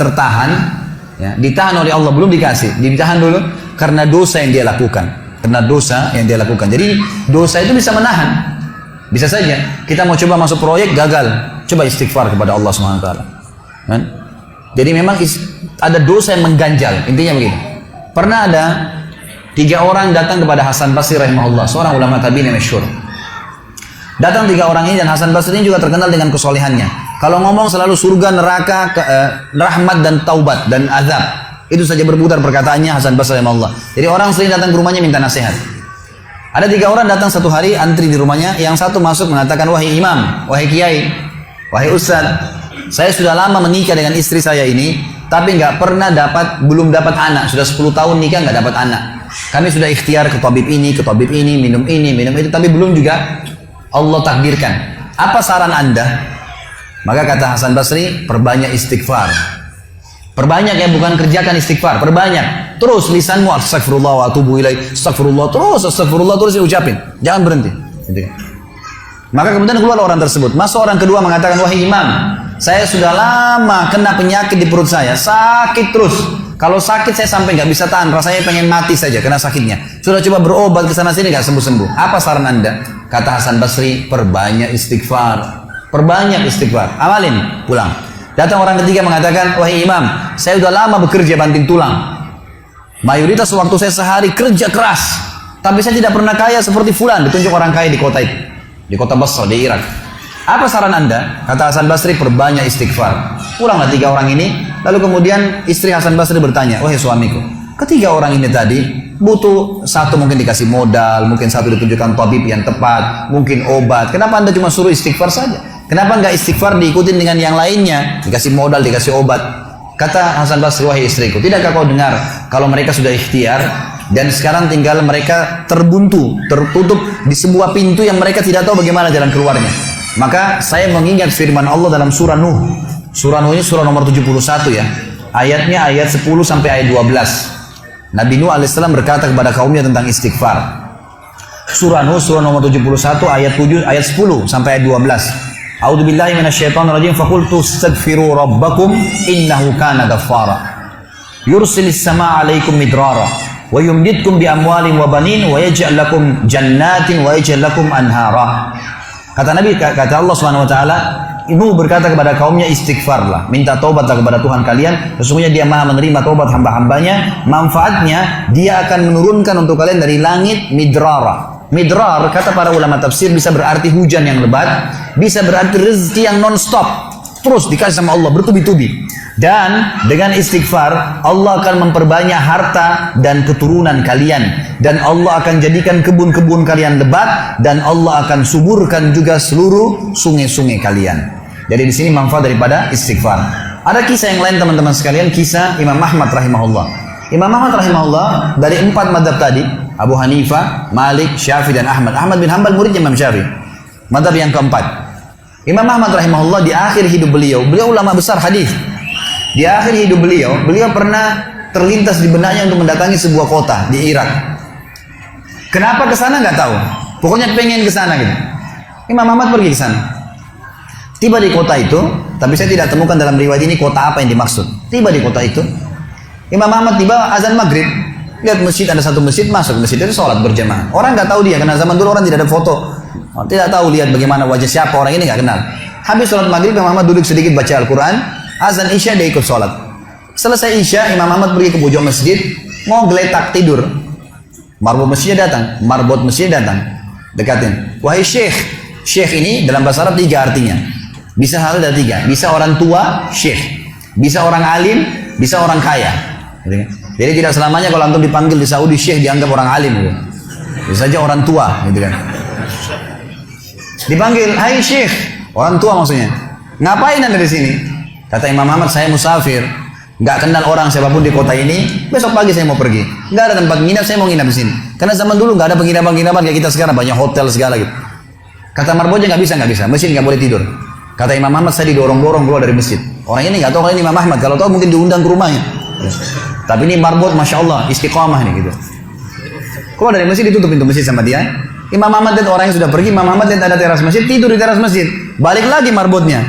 tertahan, ya, ditahan oleh Allah, belum dikasih, ditahan dulu karena dosa yang dia lakukan. Karena dosa yang dia lakukan. Jadi dosa itu bisa menahan. Bisa saja kita mau coba masuk proyek gagal, coba istighfar kepada Allah SWT. Kan? Jadi memang ada dosa yang mengganjal, intinya begitu. Pernah ada 3 orang datang kepada Hasan Basri rahimahullah, seorang ulama tabi'in yang masyhur. Datang 3 orang ini, dan Hasan Basri ini juga terkenal dengan kesolehannya. Kalau ngomong selalu surga, neraka, rahmat dan taubat dan azab. Itu saja berputar perkataannya Hasan Basri rahimahullah. Jadi orang sering datang ke rumahnya minta nasihat. Ada 3 orang datang satu hari antri di rumahnya. Yang satu masuk mengatakan, wahai imam, wahai kiai, wahai ustaz, saya sudah lama menikah dengan istri saya ini, tapi belum dapat anak. Sudah 10 tahun nikah nggak dapat anak. Kami sudah ikhtiar ke tabib ini, minum itu, tapi belum juga Allah takdirkan. Apa saran Anda? Maka kata Hasan Basri, perbanyak istighfar. Perbanyak ya, bukan kerjakan istighfar, perbanyak. Terus lisanmu astagfirullah wa atubu ilaih, astagfirullah terus diucapin. Jangan berhenti. Gitu. Maka kemudian keluar orang tersebut. Masuk orang kedua mengatakan, wahai imam, saya sudah lama kena penyakit di perut saya, sakit terus. Kalau sakit saya sampai nggak bisa tahan, rasanya pengen mati saja kena sakitnya. Sudah coba berobat ke sana sini nggak sembuh-sembuh. Apa saran Anda? Kata Hasan Basri, perbanyak istighfar. Perbanyak istighfar. Amalin, pulang. Datang orang ketiga mengatakan, wahai imam, saya sudah lama bekerja banting tulang. Mayoritas waktu saya sehari kerja keras, tapi saya tidak pernah kaya seperti fulan. Ditunjuk orang kaya di kota itu, di kota Basra, di Irak. Apa saran Anda? Kata Hasan Basri, perbanyak istighfar. Pulanglah 3 orang ini. Lalu kemudian istri Hasan Basri bertanya, wahai suamiku, ketiga orang ini tadi butuh satu mungkin dikasih modal, mungkin satu ditunjukkan tabib yang tepat, mungkin obat. Kenapa Anda cuma suruh istighfar saja? Kenapa nggak istighfar diikutin dengan yang lainnya? Dikasih modal, dikasih obat. Kata Hasan Basri, wahai istriku, tidakkah kau dengar kalau mereka sudah ikhtiar dan sekarang tinggal mereka terbuntu, tertutup di sebuah pintu yang mereka tidak tahu bagaimana jalan keluarnya. Maka saya mengingat firman Allah dalam surah Nuh. Surah Nuh ini surah nomor 71 ya. Ayatnya ayat 10 sampai ayat 12. Nabi Nuh alaihissalam berkata kepada kaumnya tentang istighfar. Surah Nuh surah nomor 71 ayat 7 ayat 10 sampai ayat 12. A'udzubillahi minasyaitonirrajim, faqultu astaghfiru rabbakum innahu kana ghaffara. Yursilis samaa'a 'alaikum midrara wa yumditkum bi amwalin wa banin wa yaj'al lakum jannatin wa yaj'al lakum anhara. Kata Nabi, kata Allah Subhanahu wa taala, Nuh berkata kepada kaumnya, istighfarlah, minta taubatlah kepada Tuhan kalian, sesungguhnya Dia Maha menerima taubat hamba-hambanya. Manfaatnya Dia akan menurunkan untuk kalian dari langit midrara. Midrar kata para ulama tafsir bisa berarti hujan yang lebat, bisa berarti rezeki yang non-stop, terus dikasih sama Allah bertubi-tubi. Dan dengan istighfar Allah akan memperbanyak harta dan keturunan kalian, dan Allah akan jadikan kebun-kebun kalian lebat, dan Allah akan suburkan juga seluruh sungai-sungai kalian. Jadi di sini manfaat daripada istighfar. Ada kisah yang lain teman-teman sekalian, kisah Imam Ahmad rahimahullah. Imam Ahmad rahimahullah dari 4 madhab tadi, Abu Hanifah, Malik, Syafi'i dan Ahmad. Ahmad bin Hanbal muridnya Imam Syafi'i. Madhab yang keempat. Imam Ahmad rahimahullah di akhir hidup beliau ulama besar hadis. Di akhir hidup beliau pernah terlintas di benaknya untuk mendatangi sebuah kota di Irak. Kenapa ke sana nggak tahu. Pokoknya pengen ke sana gitu. Imam Ahmad pergi ke sana. Tiba di kota itu, tapi saya tidak temukan dalam riwayat ini kota apa yang dimaksud. Tiba di kota itu, Imam Ahmad tiba azan maghrib. Lihat masjid, ada satu masjid, masuk masjid itu sholat berjamaah. Orang nggak tahu dia, karena zaman dulu orang tidak ada foto. Tidak tahu lihat bagaimana wajah siapa orang ini, nggak kenal. Habis sholat maghrib, Imam Ahmad duduk sedikit baca Al-Quran. Azan Isya dia ikut sholat. Selesai Isya, Imam Ahmad pergi ke pojok masjid, mau geletak tidur. Marbot masjidnya datang, dekatin. Wahai syekh, syekh ini dalam bahasa Arab 3 artinya. Bisa hal ada 3. Bisa orang tua, syekh. Bisa orang alim, bisa orang kaya. Jadi tidak selamanya kalau antum dipanggil di Saudi syekh dianggap orang alim. Bisa saja orang tua, gitu kan. Dipanggil, hai syekh, orang tua maksudnya. Ngapain anda di sini? Kata Imam Ahmad, saya musafir, nggak kenal orang siapapun di kota ini. Besok pagi saya mau pergi, nggak ada tempat nginap, saya mau nginap di sini. Karena zaman dulu nggak ada penginapan kayak kita sekarang, banyak hotel segala gitu. Kata marbotnya nggak bisa, masjid nggak boleh tidur. Kata Imam Ahmad, saya didorong-dorong keluar dari masjid. Orang ini nggak tahu kalau ini Imam Ahmad, kalau tahu mungkin diundang ke rumahnya. Tapi ini marbot, masya Allah, istiqamah nih gitu. Keluar dari masjid, ditutup pintu masjid sama dia. Imam Ahmad lihat orang yang sudah pergi, Imam Ahmad lihat ada teras masjid, tidur di teras masjid. Balik lagi marbotnya.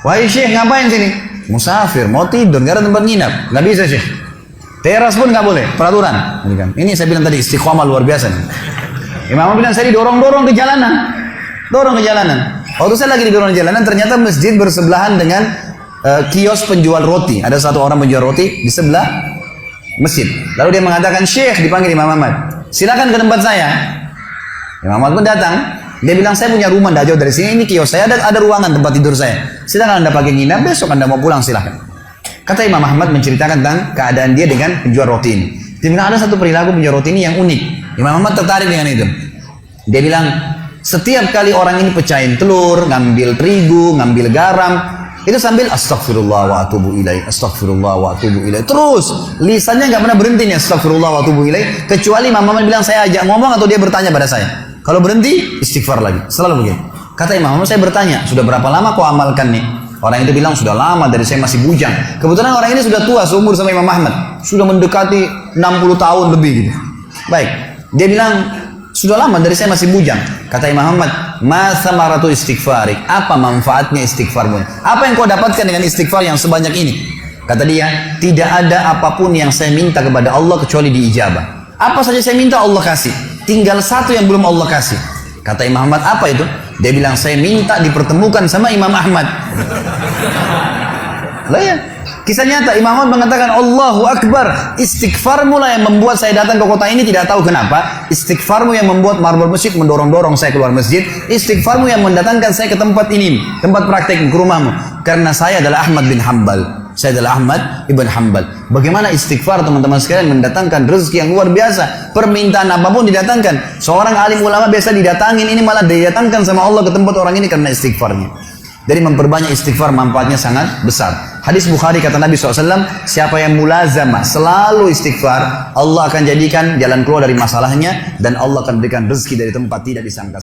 Wahai syekh, ngapain sini? musafir, mau tidur, nggak ada tempat nginap, nggak bisa sih. Teras pun nggak boleh, peraturan. Ini saya bilang tadi istiqomah luar biasa nih. Imam Ahmad bilang saya didorong-dorong ke jalanan, dorong ke jalanan. Waktu saya lagi didorong ke jalanan, ternyata masjid bersebelahan dengan kios penjual roti. Ada satu orang menjual roti di sebelah masjid. Lalu dia mengatakan, Syekh, dipanggil Imam Ahmad, silakan ke tempat saya. Imam Ahmad pun datang. Dia bilang, saya punya rumah tidak jauh dari sini, ini kios saya, ada ruangan tempat tidur saya. Silakan Anda pakai nginap, besok Anda mau pulang silakan. Kata Imam Ahmad menceritakan tentang keadaan dia dengan penjual roti ini. Dia bilang, ada satu perilaku penjual roti ini yang unik. Imam Ahmad tertarik dengan itu. Dia bilang, setiap kali orang ini pecahin telur, ngambil terigu, ngambil garam, itu sambil astagfirullah wa atubu ilaih, astagfirullah wa atubu ilaih. Terus lisannya nggak pernah berhenti nih, astagfirullah wa atubu ilaih, kecuali Imam Ahmad bilang saya ajak ngomong atau dia bertanya pada saya. Kalau berhenti, istighfar lagi. Selalu begitu. Kata Imam Ahmad, saya bertanya, sudah berapa lama kau amalkan nih? Orang itu bilang, sudah lama, dari saya masih bujang. Kebetulan orang ini sudah tua, seumur sama Imam Ahmad. Sudah mendekati 60 tahun lebih gitu. Baik, dia bilang, sudah lama, dari saya masih bujang. Kata Imam Ahmad, ma samaratu istighfarik, apa manfaatnya istighfarmu? Apa yang kau dapatkan dengan istighfar yang sebanyak ini? Kata dia, tidak ada apapun yang saya minta kepada Allah kecuali diijabah. Apa saja saya minta Allah kasih. Tinggal satu yang belum Allah kasih. Kata Imam Ahmad, apa itu? Dia bilang, saya minta dipertemukan sama Imam Ahmad. Lah ya, kisah nyata. Imam Ahmad mengatakan, Allahu Akbar, istighfarmu lah yang membuat saya datang ke kota ini, tidak tahu kenapa. Istighfarmu yang membuat marbot masjid mendorong-dorong saya keluar masjid. Istighfarmu yang mendatangkan saya ke tempat ini, tempat praktek ke rumahmu. Karena saya adalah Ahmad bin Hanbal. Saya adalah Ahmad ibn Hanbal. Bagaimana istighfar teman-teman sekalian mendatangkan rezeki yang luar biasa. Permintaan apapun didatangkan. Seorang alim ulama biasa didatangin, ini malah didatangkan sama Allah ke tempat orang ini karena istighfarnya. Jadi memperbanyak istighfar manfaatnya sangat besar. Hadis Bukhari kata Nabi SAW, siapa yang mulazamah selalu istighfar, Allah akan jadikan jalan keluar dari masalahnya dan Allah akan berikan rezeki dari tempat tidak disangka.